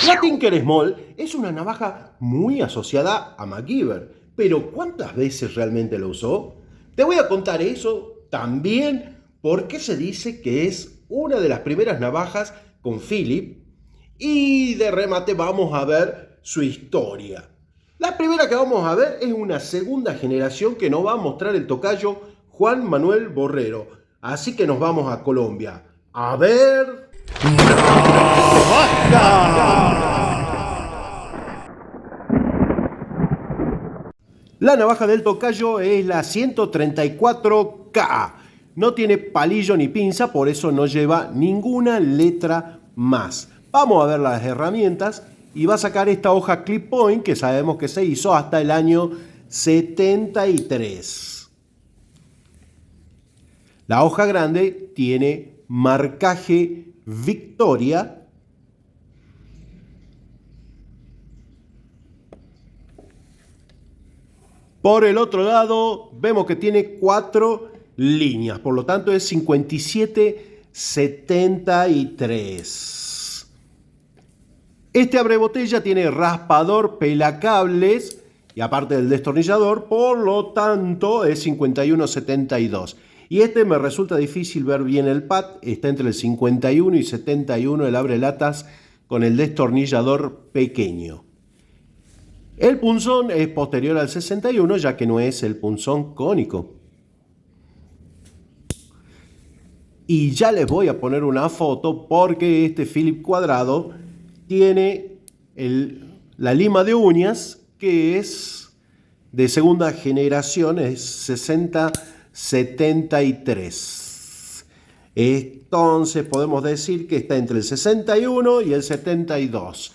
La Tinker Small es una navaja muy asociada a MacGyver, pero ¿cuántas veces realmente lo usó? Te voy a contar eso también porque se dice que es una de las primeras navajas con Philip y de remate vamos a ver su historia. La primera que vamos a ver es una segunda generación que nos va a mostrar el tocayo Juan Manuel Borrero. Así que nos vamos a Colombia. A ver... La navaja del tocayo es la 134K. No tiene palillo ni pinza, por eso no lleva ninguna letra más. Vamos a ver las herramientas y va a sacar esta hoja clip point que sabemos que se hizo hasta el año 73. La hoja grande tiene marcaje Victoria. Por el otro lado, vemos que tiene 4 líneas, por lo tanto es 5773. Este abrebotella tiene raspador pelacables y aparte del destornillador, por lo tanto es 5172. Y este me resulta difícil ver bien el pad, está entre el 51 y 71 el abrelatas con el destornillador pequeño. El punzón es posterior al 61, ya que no es el punzón cónico. Y ya les voy a poner una foto porque este Philip cuadrado tiene la lima de uñas que es de segunda generación, es 6073. Entonces podemos decir que está entre el 61 y el 72.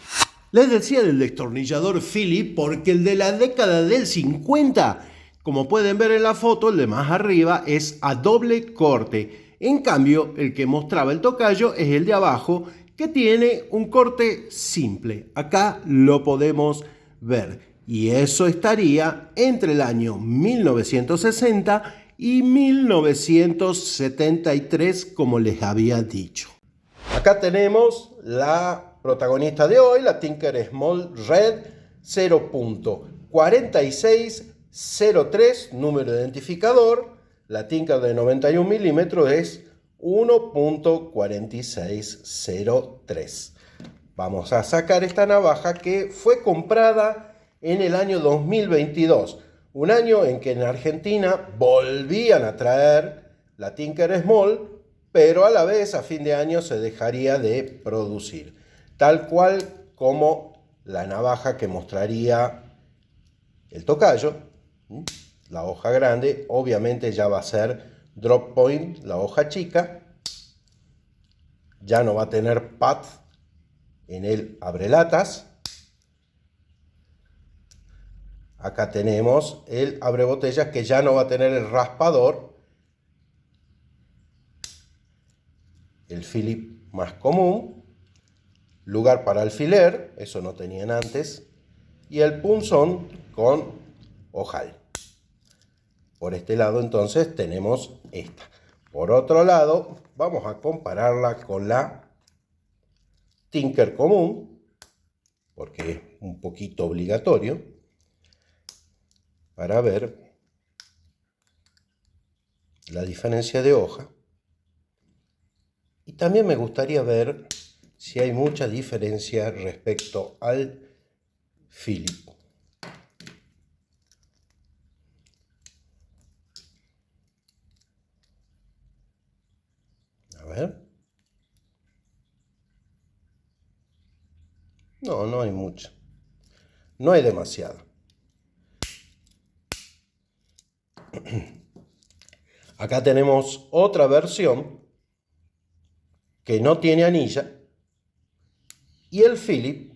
Les decía del destornillador Philip porque el de la década del 50, como pueden ver en la foto, el de más arriba es a doble corte. En cambio, el que mostraba el tocayo es el de abajo, que tiene un corte simple. Acá lo podemos ver. Y eso estaría entre el año 1960 y 1973, como les había dicho. Acá tenemos la protagonista de hoy, la Tinker Small Red 0.4603, número de identificador. La Tinker de 91 milímetros es 1.4603. Vamos a sacar esta navaja que fue comprada en el año 2022. Un año en que en Argentina volvían a traer la Tinker Small, pero a la vez a fin de año se dejaría de producir. Tal cual como la navaja que mostraría el tocayo, la hoja grande, obviamente ya va a ser drop point, la hoja chica, ya no va a tener pad en el abrelatas. Acá tenemos el abrebotellas que ya no va a tener el raspador, el Philip más común, lugar para alfiler, eso no tenían antes, y el punzón con ojal. Por este lado entonces tenemos esta. Por otro lado vamos a compararla con la Tinker común, porque es un poquito obligatorio, para ver la diferencia de hoja. Y también me gustaría ver si hay mucha diferencia respecto al Philip. A ver. No, no hay mucha. No hay demasiado. Acá tenemos otra versión que no tiene anilla. Y el Philip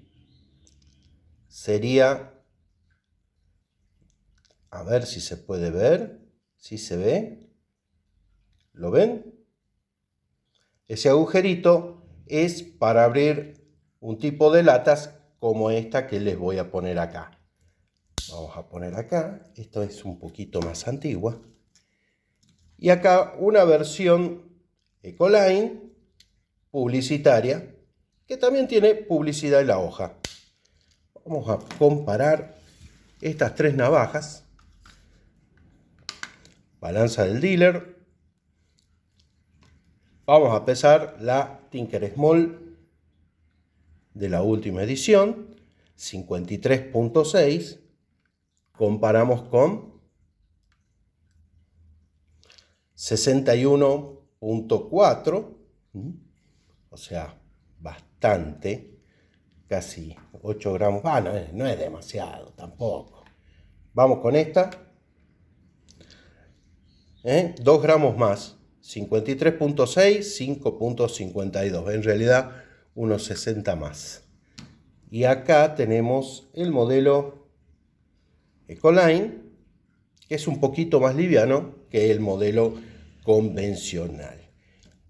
sería, a ver si se puede ver, si se ve, ¿lo ven? Ese agujerito es para abrir un tipo de latas como esta que les voy a poner acá. Vamos a poner acá, esto es un poquito más antigua. Y acá una versión Ecoline publicitaria que también tiene publicidad en la hoja. Vamos a comparar estas tres navajas. Balanza del dealer. Vamos a pesar la Tinker Small de la última edición, 53.6. Comparamos con 61.4, o sea, bastante, casi 8 gramos. No es demasiado tampoco. Vamos con esta, 2 gramos más, 53.6, 5.52, en realidad unos 60 más. Y acá tenemos el modelo Ecoline, que es un poquito más liviano que el modelo convencional.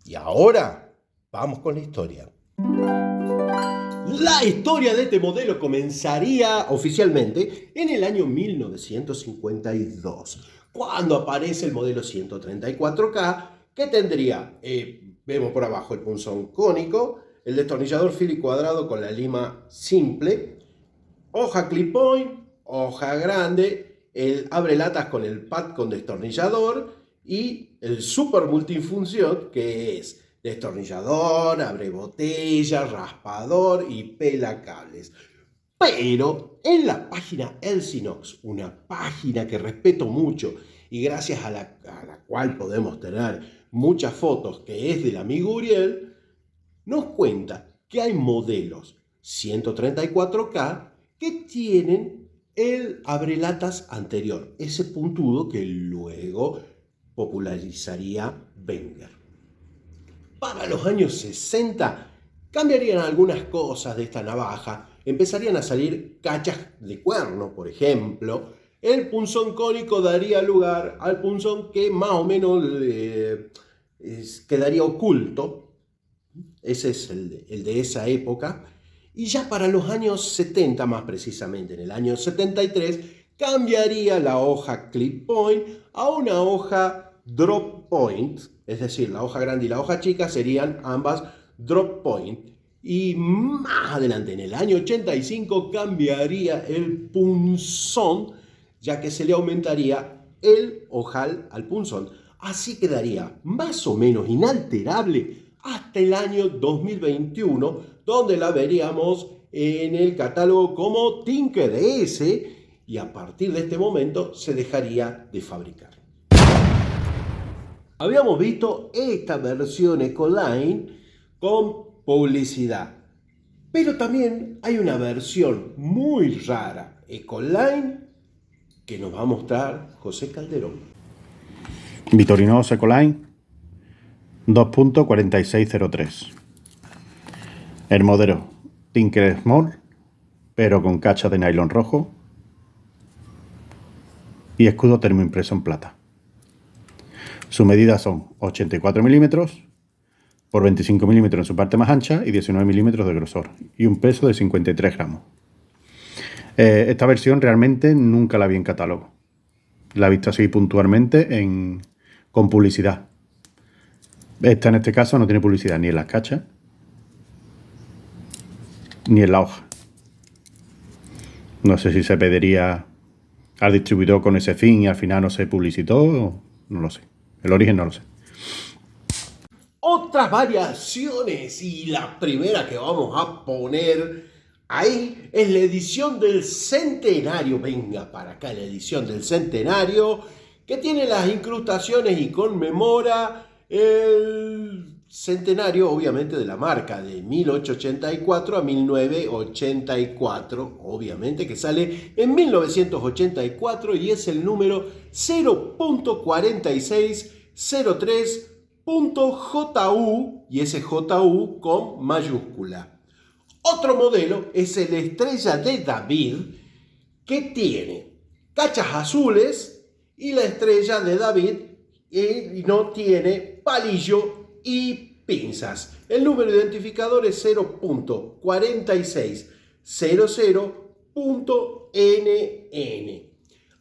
Y ahora vamos con la historia. La historia de este modelo comenzaría oficialmente en el año 1952, cuando aparece el modelo 134K, que tendría, vemos por abajo el punzón cónico, el destornillador Phillips cuadrado con la lima simple, hoja clip point, hoja grande, el abrelatas con el pad con destornillador y el super multifunción, que es destornillador, abre botella, raspador y pela cables. Pero en la página Elsinox, una página que respeto mucho y gracias a la cual podemos tener muchas fotos, que es del amigo Uriel, nos cuenta que hay modelos 134K que tienen el abrelatas anterior, ese puntudo que luego popularizaría Wenger. Para los años 60 cambiarían algunas cosas de esta navaja, empezarían a salir cachas de cuerno, por ejemplo. El punzón cónico daría lugar al punzón que más o menos quedaría oculto. Ese es el de esa época. Y ya para los años 70, más precisamente en el año 73, cambiaría la hoja clip point a una hoja drop point, es decir, la hoja grande y la hoja chica serían ambas drop point. Y más adelante, en el año 85, cambiaría el punzón, ya que se le aumentaría el ojal al punzón. Así quedaría más o menos inalterable hasta el año 2021, donde la veríamos en el catálogo como Tinker S, y a partir de este momento se dejaría de fabricar. Habíamos visto esta versión Ecoline con publicidad, pero también hay una versión muy rara Ecoline que nos va a mostrar José Calderón. Victorinox Ecoline 2.4603. El modelo Tinker Small, pero con cacha de nylon rojo y escudo termoimpreso en plata. Sus medidas son 84 milímetros por 25 milímetros en su parte más ancha y 19 milímetros de grosor y un peso de 53 gramos. Esta versión realmente nunca la vi en catálogo. La he visto así puntualmente con publicidad. Esta en este caso no tiene publicidad ni en las cachas ni en la hoja. No sé si se pediría al distribuidor con ese fin y al final no se publicitó, no lo sé. El origen no lo sé. Otras variaciones, y la primera que vamos a poner ahí es la edición del centenario. Venga para acá la edición del centenario, que tiene las incrustaciones y conmemora el centenario, obviamente, de la marca, de 1884 a 1984, obviamente, que sale en 1984 y es el número 0.4603.JU, y ese JU con mayúscula. Otro modelo es el Estrella de David, que tiene cachas azules y la Estrella de David y no tiene palillo y pinzas. El número identificador es 0.4600.NN.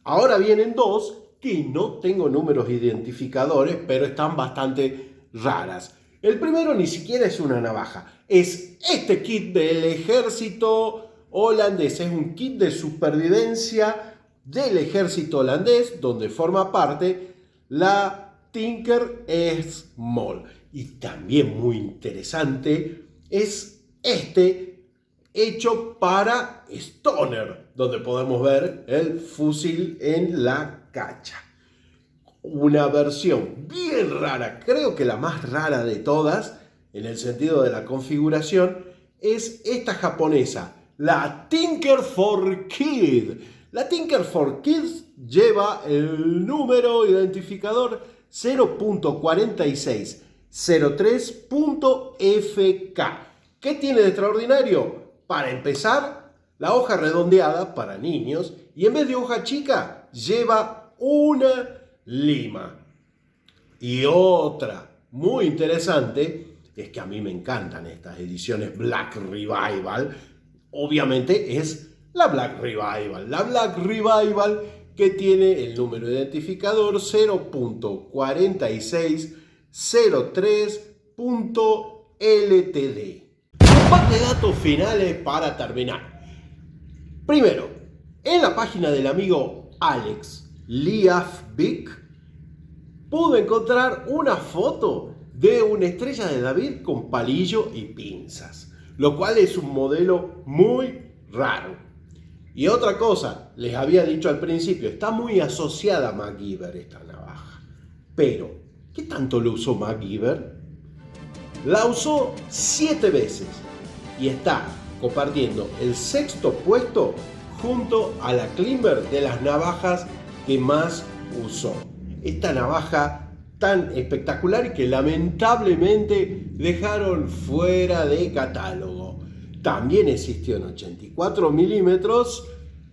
Ahora vienen dos que no tengo números identificadores, pero están bastante raras. El primero ni siquiera es una navaja, es este kit del ejército holandés, es un kit de supervivencia del ejército holandés donde forma parte la Tinker Small. Y también muy interesante es este hecho para Stoner, donde podemos ver el fusil en la cacha. Una versión bien rara, creo que la más rara de todas, en el sentido de la configuración, es esta japonesa, la Tinker for Kid. La Tinker for Kids lleva el número identificador 0.4603.FK. ¿Qué tiene de extraordinario? Para empezar, la hoja redondeada para niños y en vez de hoja chica lleva una lima. Y otra muy interesante es que a mí me encantan estas ediciones Black Revival. Obviamente es la Black Revival. La Black Revival que tiene el número identificador 0.4603.LTD. Un par de datos finales para terminar. Primero, en la página del amigo Alex Liafvik pude encontrar una foto de una estrella de David con palillo y pinzas, lo cual es un modelo muy raro. Y otra cosa, les había dicho al principio, está muy asociada a MacGyver esta navaja. Pero, ¿qué tanto lo usó MacGyver? La usó 7 veces y está compartiendo el 6º puesto junto a la Klimber de las navajas que más usó. Esta navaja tan espectacular y que lamentablemente dejaron fuera de catálogo. También existió en 84 milímetros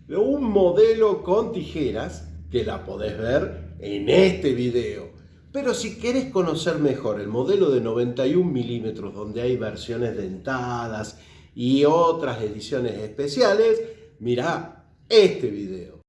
un modelo con tijeras que la podés ver en este video. Pero si querés conocer mejor el modelo de 91 milímetros donde hay versiones dentadas y otras ediciones especiales, mirá este video.